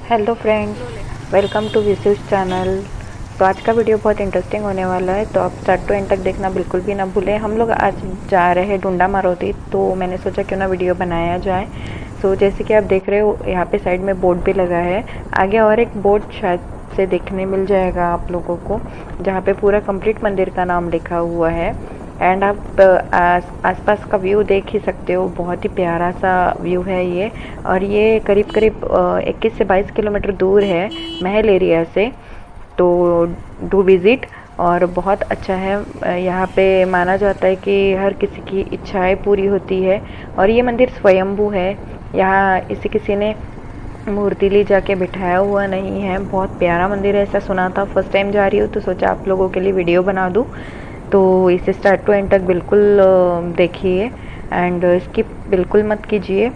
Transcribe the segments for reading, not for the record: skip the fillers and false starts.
Hello friends, welcome to Vishush channel. तो आज का वीडियो बहुत इंटरेस्टिंग होने वाला है, तो आप स्टार्ट टू एंड तक देखना बिल्कुल भी ना भूलें। हम लोग आज जा रहे हैं डुंडा मारुति, तो मैंने सोचा क्यों ना वीडियो बनाया जाए। सो जैसे कि आप देख रहे हो, यहाँ पे साइड में बोर्ड भी लगा है। आगे और एक बोर्ड शायद से देखने मिल जाएगा आप लोगों को, जहाँ पे पूरा कंप्लीट मंदिर का नाम लिखा हुआ है। एंड आप आसपास का व्यू देख ही सकते हो, बहुत ही प्यारा सा व्यू है ये। और ये करीब करीब 21 से 22 किलोमीटर दूर है महल एरिया से। तो डू विज़िट, और बहुत अच्छा है। यहाँ पे माना जाता है कि हर किसी की इच्छाएं पूरी होती है। और ये मंदिर स्वयंभू है, यहाँ इसी किसी ने मूर्ति ले जाके बिठाया हुआ नहीं है। बहुत प्यारा मंदिर है, ऐसा सुना था। फर्स्ट टाइम जा रही हूँ तो सोचा आप लोगों के लिए वीडियो बना दूँ। तो इसे स्टार्ट टू एंड तक बिल्कुल देखिए एंड स्किप बिल्कुल मत कीजिए।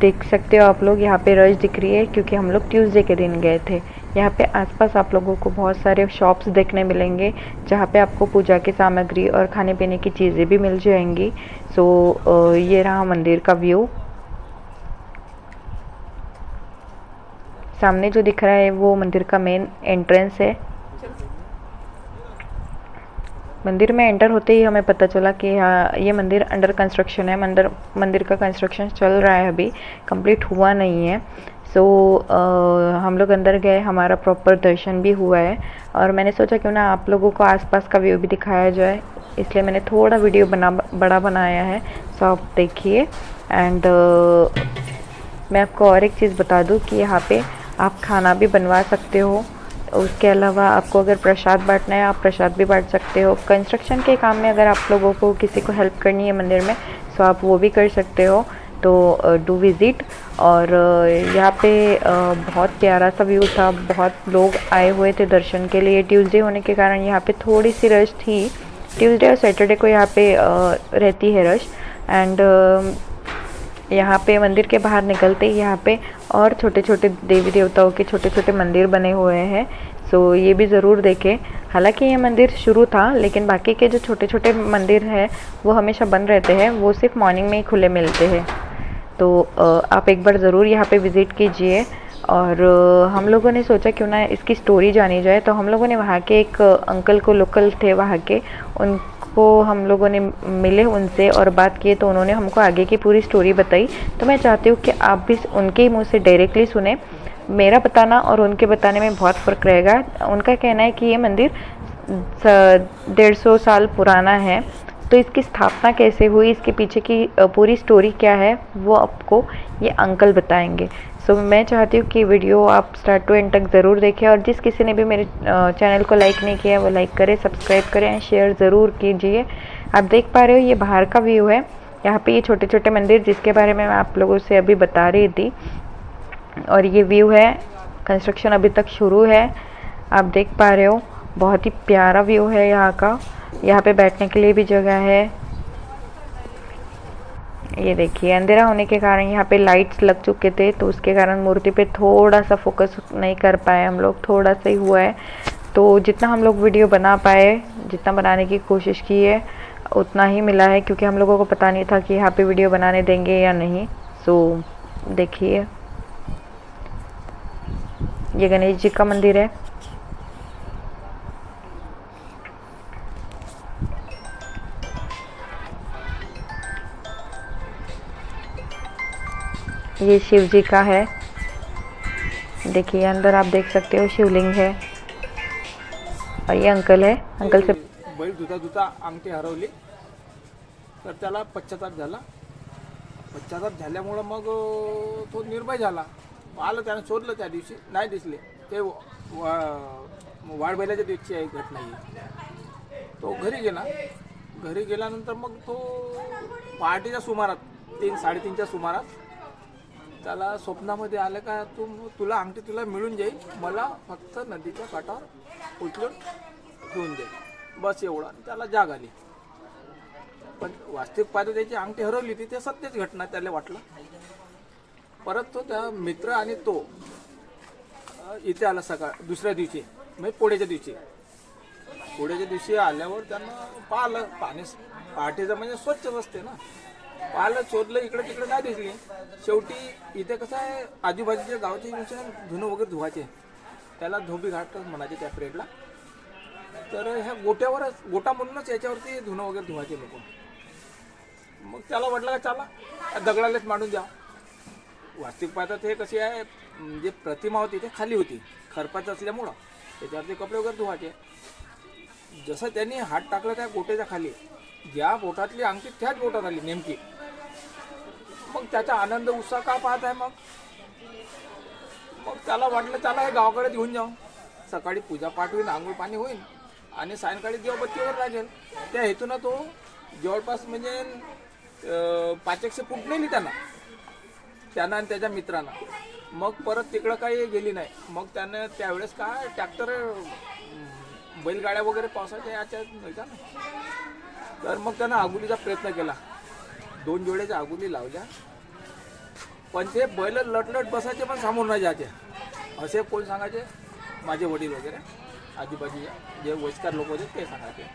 देख सकते हो आप लोग, यहाँ पे रश दिख रही है क्योंकि हम लोग ट्यूसडे के दिन गए थे। यहाँ पे आसपास आप लोगों को बहुत सारे शॉप्स देखने मिलेंगे, जहाँ पे आपको पूजा की सामग्री और खाने पीने की चीज़ें भी मिल जाएंगी। सो ये रहा मंदिर का व्यू। सामने जो दिख रहा है वो मंदिर का मेन एंट्रेंस है। मंदिर में एंटर होते ही हमें पता चला कि हाँ, ये मंदिर अंडर कंस्ट्रक्शन है। मंदिर का कंस्ट्रक्शन चल रहा है, अभी कंप्लीट हुआ नहीं है। सो हम लोग अंदर गए, हमारा प्रॉपर दर्शन भी हुआ है। और मैंने सोचा क्यों ना आप लोगों को आसपास का व्यू भी दिखाया जाए, इसलिए मैंने थोड़ा वीडियो बड़ा बनाया है। सो आप देखिए। एंड मैं आपको और एक चीज़ बता दूँ कि यहाँ पे आप खाना भी बनवा सकते हो। उसके अलावा आपको अगर प्रसाद बांटना है, आप प्रसाद भी बांट सकते हो। कंस्ट्रक्शन के काम में अगर आप लोगों को किसी को हेल्प करनी है मंदिर में, तो आप वो भी कर सकते हो। तो डू विज़िट। और यहाँ पे बहुत प्यारा सा व्यू था। बहुत लोग आए हुए थे दर्शन के लिए। ट्यूसडे होने के कारण यहाँ पे थोड़ी सी रश थी। ट्यूसडे और सैटरडे को यहाँ पे रहती है रश। एंड यहाँ पे मंदिर के बाहर निकलते ही यहाँ पे और छोटे छोटे देवी देवताओं के छोटे छोटे मंदिर बने हुए हैं। सो ये भी ज़रूर देखें। हालांकि ये मंदिर शुरू था, लेकिन बाकी के जो छोटे छोटे मंदिर हैं वो हमेशा बंद रहते हैं, वो सिर्फ मॉर्निंग में ही खुले मिलते हैं। तो आप एक बार ज़रूर यहाँ पे विज़िट कीजिए। और हम लोगों ने सोचा क्यों ना इसकी स्टोरी जानी जाए, तो हम लोगों ने वहाँ के एक अंकल को, लोकल थे वहाँ के, उनको हम लोगों ने मिले उनसे और बात किए, तो उन्होंने हमको आगे की पूरी स्टोरी बताई। तो मैं चाहती हूँ कि आप भी उनके ही मुँह से डायरेक्टली सुने। मेरा बताना और उनके बताने में बहुत फ़र्क रहेगा। उनका कहना है कि ये मंदिर 150 साल पुराना है। तो इसकी स्थापना कैसे हुई, इसके पीछे की पूरी स्टोरी क्या है, वो आपको ये अंकल बताएंगे। सो मैं चाहती हूँ कि वीडियो आप स्टार्ट टू एंड तक ज़रूर देखें। और जिस किसी ने भी मेरे चैनल को लाइक नहीं किया वो लाइक करें, सब्सक्राइब करें एंड शेयर ज़रूर कीजिए। आप देख पा रहे हो, ये बाहर का व्यू है। यहाँ पे ये छोटे छोटे मंदिर जिसके बारे में मैं आप लोगों से अभी बता रही थी। और ये व्यू है, कंस्ट्रक्शन अभी तक शुरू है। आप देख पा रहे हो, बहुत ही प्यारा व्यू है यहाँ का। यहाँ पे बैठने के लिए भी जगह है। ये देखिए, अंधेरा होने के कारण यहाँ पे लाइट्स लग चुके थे, तो उसके कारण मूर्ति पे थोड़ा सा फोकस नहीं कर पाए हम लोग, थोड़ा सा ही हुआ है। तो जितना हम लोग वीडियो बना पाए, जितना बनाने की कोशिश की है, उतना ही मिला है, क्योंकि हम लोगों को पता नहीं था कि यहाँ पे वीडियो बनाने देंगे या नहीं। सो देखिए, ये गणेश जी का मंदिर है। ये शिव जी का है। देखिए अंदर आप देख सकते हो, शिवलिंग है। और ये अंकल है, अंकल से बैल धुता धुता अंगठी हरवली, तर त्याला पश्चाताप झाला. पश्चाताप झाल्यामुळं मग तो निर्भय झाला. आलं त्यानं शोधलं, त्या दिवशी नाही दिसले ते. वाढ बैलाच्या दिवशी आहे घटना ही. तो घरी गेला. घरी गेल्यानंतर मग तो पहाटेच्या सुमारात 3-3:30च्या सुमारात त्याला स्वप्नामध्ये आलं का तुला अंगठी तुला मिळून जाईल, मला फक्त नदीच्या काठावर उचलून घेऊन दे, बस एवढं. त्याला जाग आली. पण वास्तविक पाहता त्याची अंगठी हरवली ती, ते सत्यच घटना त्याला वाटलं. परत तो त्या मित्र आणि तो इथे आला सकाळ दुसऱ्या दिवशी, म्हणजे पोळ्याच्या दिवशी. पोळ्याच्या दिवशी आल्यावर त्यांना पाहिलं, पाणी पहाटेचं म्हणजे स्वच्छच असते ना. पाहिलं शोधलं इकडे तिकडे नाही दिसली. शेवटी इथे कसं आहे आजूबाजूच्या गावचे धुणं वगैरे धुवायचे, त्याला धोबी घाट म्हणायचे त्या पिरियडला. तर ह्या गोट्यावरच गोटा म्हणूनच याच्यावरती धुणं वगैरे धुवायचे लोक. मग त्याला वाटलं का चला या दगडालाच मांडून द्या. वास्तविक पाहतात हे कशी आहे, जे प्रतिमा होती ते खाली होती खरपाचं असल्यामुळं त्याच्यावरती कपडे वगैरे धुवायचे. जसं त्यांनी हात टाकला त्या गोट्याच्या खाली, ज्या बोटातली अंगठी त्याच बोटात आली नेमकी. मग त्याचा आनंद उत्साह का पाहत आहे. मग त्याला वाटलं चला हे गावाकडे घेऊन जाऊ, सकाळी पूजापाठ होईल, आंघोळ पाणी होईल आणि सायंकाळी दिवाबत्तीवर लागेल. त्या हेतूनं तो जवळपास म्हणजे 500 फूट नेली त्यांना आणि त्याच्या मित्रांना. मग परत तिकडं काही गेली नाही. मग त्यानं त्यावेळेस काय ट्रॅक्टर बैलगाड्या वगैरे पावसाच्या याच्यात नाही का ना. तर मग त्यानं आगुलीचा प्रयत्न केला, 2 जोड्याच्या आगुली लावल्या, पण ते बैल लटलट बसायचे पण समोर नाही जायचे. असे कोण सांगायचे, माझे वडील वगैरे आजूबाजूच्या जे वयस्कर लोक होते ते सांगायचे.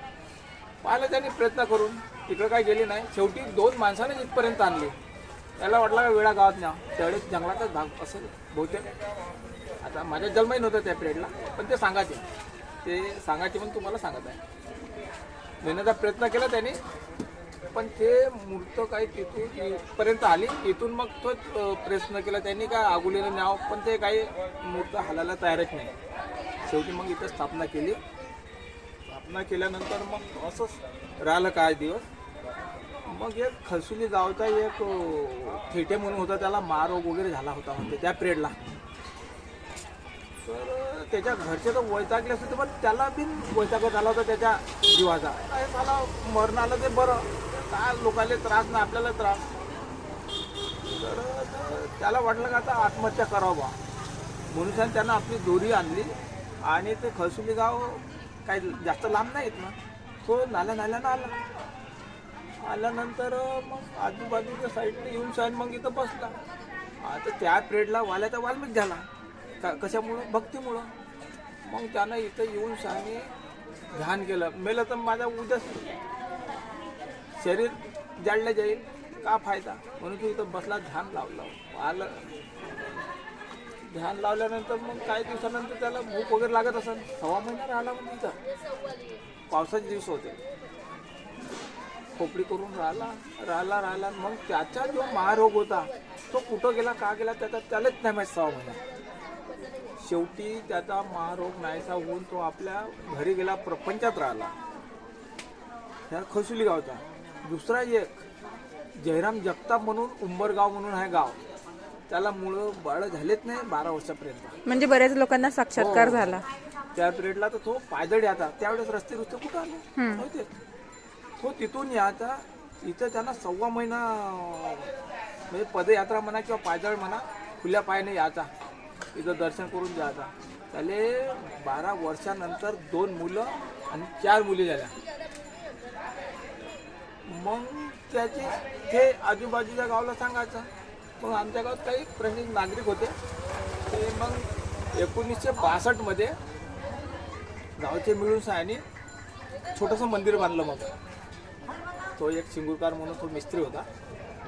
पाहिलं त्यांनी प्रयत्न करून, तिकडं काही गेली नाही. शेवटी 2 माणसाने इथपर्यंत आणली. त्याला वाटलं का वेळा गावात न्या, त्यावेळेस जंगलातच भाग असेल बहुतेक. आता माझ्या जन्मही नव्हतं त्या पिरियडला, पण ते सांगायचे पण तुम्हाला सांगत आहे. नेण्याचा प्रयत्न केला त्यांनी, पण ते मूर्त काही तिथून इथपर्यंत आली. इथून मग तोच प्रयत्न केला त्यांनी का आगुलीने न्याव, पण ते काही मूर्त हालायला तयारच नाही. शेवटी मग इथं स्थापना केली. स्थापना केल्यानंतर मग असंच राहिलं काय दिवस. मग एक खलसुली गावचा एक थेटे म्हणून होता, त्याला महारोग वगैरे झाला होता म्हणते त्या पिरियडला. तर त्याच्या घरचे तर वैतागले असते, पण त्याला बी वैताग झाला होता त्याच्या जीवाचा. काय त्याला मरण आलं ते बरं, काय लोकांना त्रास नाही आपल्याला त्रास. तर त्याला वाटलं का आता आत्महत्या करावं बा म्हणून त्यानं आपली दोरी आणली आणि ते खलसुली गाव काही जास्त लांब नाही येत ना, तो नाल्यानं आल्यानंतर मग आजूबाजूच्या साईडने येऊन शान मग इथं बसला. आता त्या पिरियडला वाल्याचा वाल्मिक झाला. कशामुळं, भक्तीमुळं. मग त्यानं इथं येऊन शाने ध्यान केलं. मेलं तर माझा उद्या शरीर जाळलं जाईल, का फायदा, म्हणून तू इथं बसला, ध्यान लावलं. आलं ध्यान लावल्यानंतर मग काही दिवसानंतर त्याला भूक वगैरे लागत असेल. 6 महिना राहिला मग तिथं. पावसाचे दिवस होते, खोपडी करून राहिला. मग त्याचा जो महारोग होता तो कुठं गेला, का गेला, त्यालाच नाही माहीत. 6 महिना शेवटी त्याचा महारोग नाहीसा होऊन तो आपल्या घरी गेला, प्रपंचात राहिला. ह्या खलसुली गावचा. दुसरा एक जयराम जगताप म्हणून उंबरगाव म्हणून आहे गाव, त्याला मुलं बाळ झालेच नाही 12 वर्षापर्यंत. म्हणजे बऱ्याच लोकांना साक्षात्कार झाला त्या पिरियडला. तर तो पायदळ याचा, त्यावेळेस रस्ते कुठं आले नव्हते. तो तिथून याचा, इथं त्यांना 1.25 महिना म्हणजे पदयात्रा म्हणा किंवा पायदळ म्हणा, खुल्या पायाने याचा, इथं दर्शन करून जायचा. त्याले 12 वर्षानंतर 2 मुलं आणि 4 मुली झाल्या. मग त्याचे ते आजूबाजूच्या गावाला सांगायचं. मग आमच्या गावात काही प्रसिद्ध नागरिक होते, ते मग 1962 मध्ये गावचे मिळून सायनी छोटंसं मंदिर बांधलं. मग तो एक शिंगूरकार म्हणून तो मिस्त्री होता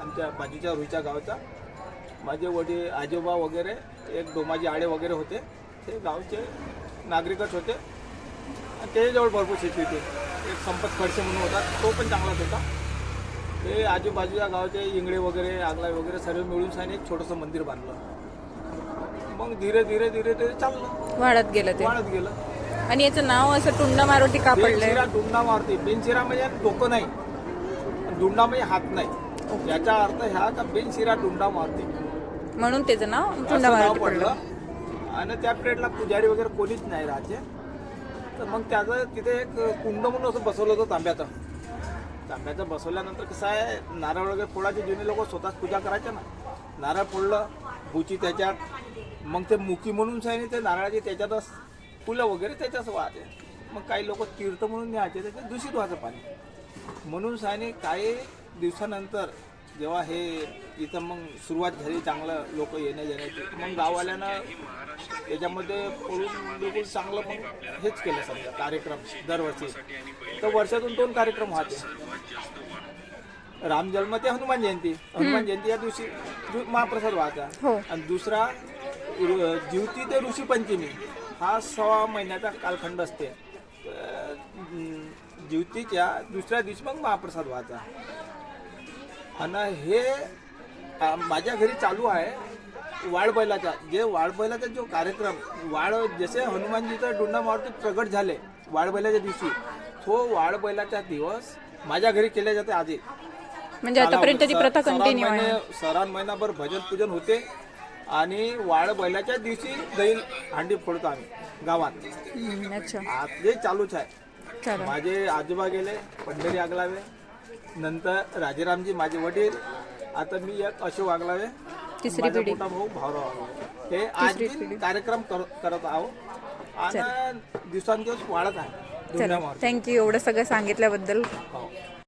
आमच्या बाजूच्या रुईच्या गावचा. माझे वडील आजोबा वगैरे एक डोमाजी आडे वगैरे होते, ते गावचे नागरिकच होते. आणि त्याच्याजवळ भरपूर शेती होती. एक संपत खडसे म्हणून होता, तो पण चांगलाच होता. ते आजूबाजूच्या गावचे इंगळे वगैरे आगलाई वगैरे सर्व मिळून सायनी एक छोटंसं मंदिर बांधलं. मग धीरे चाललं, वाढत गेलं. आणि याचं नाव असं टुंडा मारुती का पडलंय? टुंडा मारुती. बेनशिरा म्हणजे डोकं नाही, डुंडा म्हणजे हात नाही, याचा अर्थ ह्या का बेनशिरा टुंडा मारुती म्हणून त्याचं नाव टुंडा मारुती पडलं. आणि त्या पिरियडला पुजारी वगैरे कोणीच नाही राहायचे. तर मग त्याचं तिथे एक कुंड म्हणून असं बसवलं होतं तांब्याचं बसवल्यानंतर कसं आहे, नारळ वगैरे फोडायचे. जुने लोक स्वतःच पूजा करायचे ना. नारळ फोडलं, बुची त्याच्यात, मग ते मुकी म्हणून सायनी ते नारळाचे त्याच्यातच फुलं वगैरे त्याच्याच वाहते. मग काही लोक तीर्थ म्हणून न्यायचे, त्याच्यात दूषित व्हायचं पाणी. म्हणून सायनी काही दिवसानंतर जेव्हा हे इथं मग सुरुवात झाली, चांगलं लोक येण्या जाण्याची, मग गाववाल्यानं त्याच्यामध्ये पळून बिलकुल चांगलं मग हेच केलं समजा कार्यक्रम दरवर्षी. तर वर्षातून 2 कार्यक्रम व्हायचे. राम जन्म ते हनुमान जयंती. हनुमान जयंती या दिवशी महाप्रसाद व्हायचा. हो. आणि दुसरा ज्योती ते ऋषी पंचमी हा 6 महिन्याचा कालखंड असते. ज्योतीच्या दुसऱ्या दिवशी मग महाप्रसाद व्हायचा. आणि हे माझ्या घरी चालू आहे वाळबैलाचा. जे वाळबैलाचा जो कार्यक्रम जसे हनुमानजीचं डोंडा मारुती प्रगट झाले वाळबैलाच्या दिवशी, तो वाळबैलाचा दिवस माझ्या घरी केले जाते आधी. म्हणजे आतापर्यंत ती प्रथा कंटिन्यू आहे. सरान महिनाभर भजन पूजन होते आणि वाळबैलाच्या दिवशी दही हांडी फोडतो आम्ही गावात. अच्छा, आज चालूच आहे. चला. माझे आजोबा गेले पंढरी आगलावे, नंतर राजेरामजी माझे वडील, आता मी एक अशोक आगलावे, तिसरी माझा पिढी. मोठा भाऊ भाऊराव आगलावे. हे आज पिढी. कार्यक्रम करत आहोत आणि दिवसांदिवस वाढत आहे. चला, थँक्यू एवढं सगळं सांगितल्याबद्दल. हो.